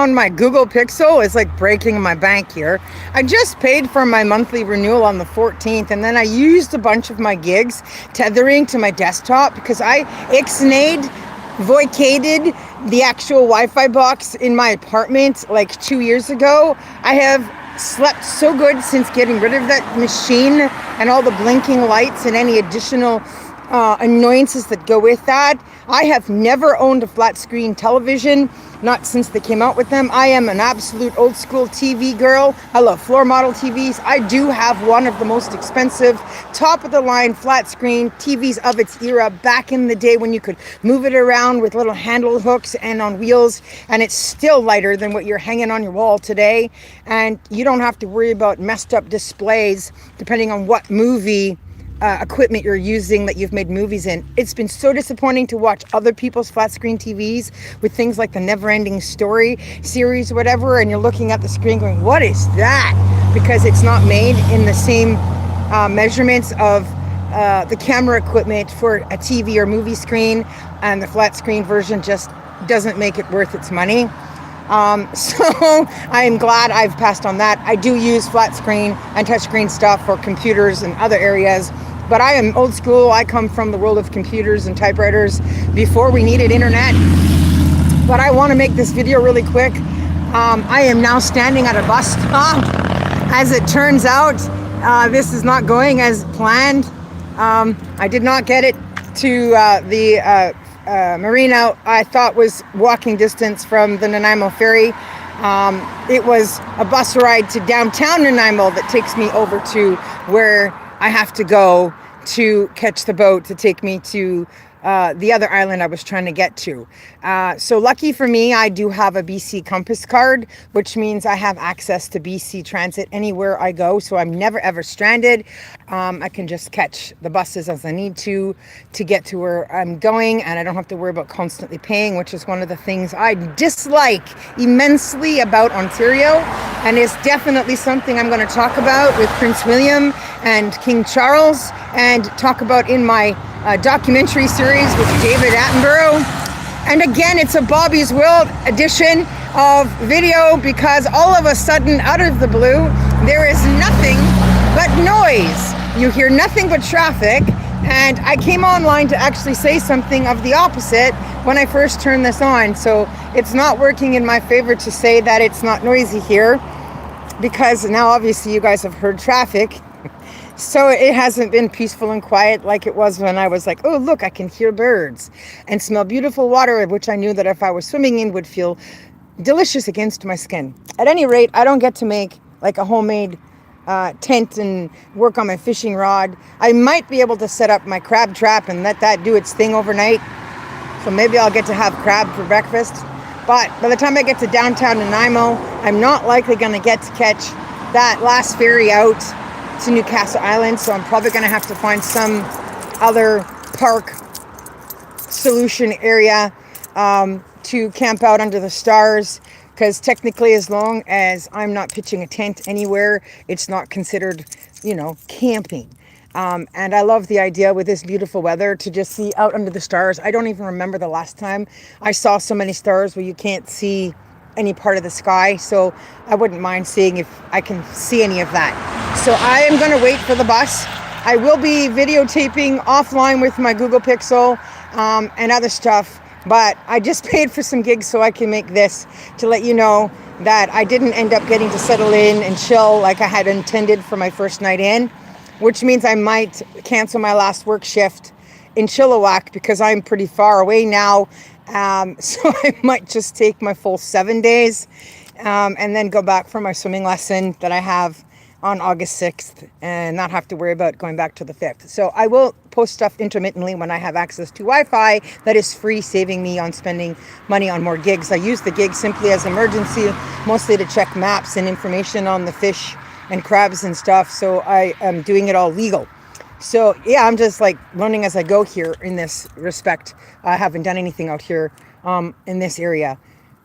on my Google Pixel is like breaking my bank here. I just paid for my monthly renewal on the 14th, and then I used a bunch of my gigs tethering to my desktop because I ixnayed, voicaded the actual Wi-Fi box in my apartment like 2 years ago. I have slept so good since getting rid of that machine and all the blinking lights and any additional annoyances that go with that. I have never owned a flat screen television, not since they came out with them. I am an absolute old school TV girl. I love floor model TVs. I do have one of the most expensive, top of the line flat screen TVs of its era back in the day when you could move it around with little handle hooks and on wheels, and it's still lighter than what you're hanging on your wall today. And you don't have to worry about messed up displays depending on what movie equipment you're using that you've made movies in. It's been so disappointing to watch other people's flat screen TVs with things like the Never Ending Story series or whatever, and you're looking at the screen going, what is that? Because it's not made in the same measurements of the camera equipment for a TV or movie screen, and the flat screen version just doesn't make it worth its money. So I am glad I've passed on that. I do use flat screen and touchscreen stuff for computers and other areas, but I am old school. I come from the world of computers and typewriters before we needed internet. But I want to make this video really quick. I am now standing at a bus stop. As it turns out, this is not going as planned. I did not get it to the marina I thought was walking distance from the Nanaimo ferry. It was a bus ride to downtown Nanaimo that takes me over to where I have to go to catch the boat to take me to the other island I was trying to get to. So lucky for me, I do have a BC Compass card, which means I have access to BC Transit anywhere I go. So I'm never ever stranded. I can just catch the buses as I need to get to where I'm going, and I don't have to worry about constantly paying, which is one of the things I dislike immensely about Ontario, and it's definitely something I'm going to talk about with Prince William and King Charles, and talk about in my documentary series with David Attenborough. And again, it's a Bobby's World edition of video because all of a sudden, out of the blue, there is nothing but noise. You hear nothing but traffic, and I came online to actually say something of the opposite when I first turned this on. So it's not working in my favor to say that it's not noisy here, because now obviously you guys have heard traffic. So it hasn't been peaceful and quiet like it was when I was like, oh, look, I can hear birds and smell beautiful water, which I knew that if I was swimming in would feel delicious against my skin. At any rate, I don't get to make like a homemade tent and work on my fishing rod. I might be able to set up my crab trap and let that do its thing overnight. So maybe I'll get to have crab for breakfast. But by the time I get to downtown Nanaimo, I'm not likely going to get to catch that last ferry out to Newcastle Island, so I'm probably going to have to find some other park solution area to camp out under the stars, because technically, as long as I'm not pitching a tent anywhere, it's not considered, camping. And I love the idea with this beautiful weather to just see out under the stars. I don't even remember the last time I saw so many stars where you can't see any part of the sky, so I wouldn't mind seeing if I can see any of that. So I am going to wait for the bus. I will be videotaping offline with my Google Pixel and other stuff, but I just paid for some gigs so I can make this to let you know that I didn't end up getting to settle in and chill like I had intended for my first night in, which means I might cancel my last work shift in Chilliwack because I'm pretty far away now. So I might just take my full 7 days and then go back for my swimming lesson that I have on August 6th and not have to worry about going back to the 5th. So I will post stuff intermittently when I have access to Wi-Fi that is free, saving me on spending money on more gigs. I use the gig simply as emergency, mostly to check maps and information on the fish and crabs and stuff. So I am doing it all legal. So yeah, I'm just like learning as I go here in this respect. I haven't done anything out here in this area.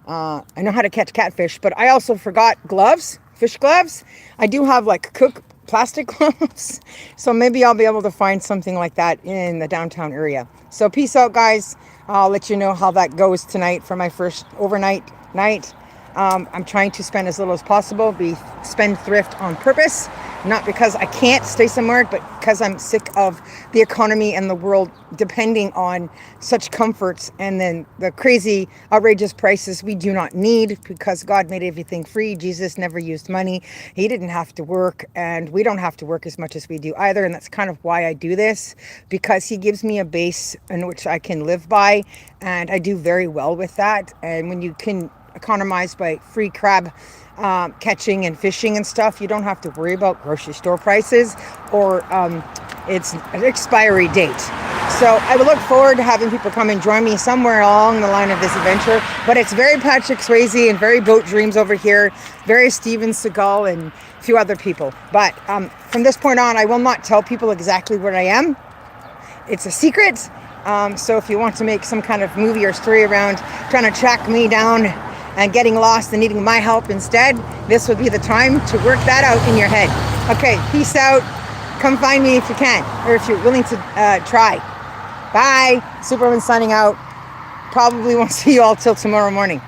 I know how to catch catfish, but I also forgot gloves, fish gloves. I do have like cook plastic gloves. So maybe I'll be able to find something like that in the downtown area. So peace out, guys. I'll let you know how that goes tonight for my first overnight night. I'm trying to spend as little as possible, be spendthrift on purpose, not because I can't stay somewhere, but because I'm sick of the economy and the world depending on such comforts and then the crazy, outrageous prices we do not need, because God made everything free. Jesus never used money. He didn't have to work, and we don't have to work as much as we do either. And that's kind of why I do this, because he gives me a base in which I can live by, and I do very well with that. And when you can economize by free crab catching and fishing and stuff, you don't have to worry about grocery store prices or its expiry date. So I would look forward to having people come and join me somewhere along the line of this adventure. But it's very Patrick Swayze and very Boat Dreams over here, very Steven Seagal and a few other people. But from this point on, I will not tell people exactly where I am. It's a secret. So if you want to make some kind of movie or story around trying to track me down and getting lost and needing my help instead, this would be the time to work that out in your head. Okay, peace out. Come find me if you can, or if you're willing to try. Bye. Superwoman signing out. Probably won't see you all till tomorrow morning.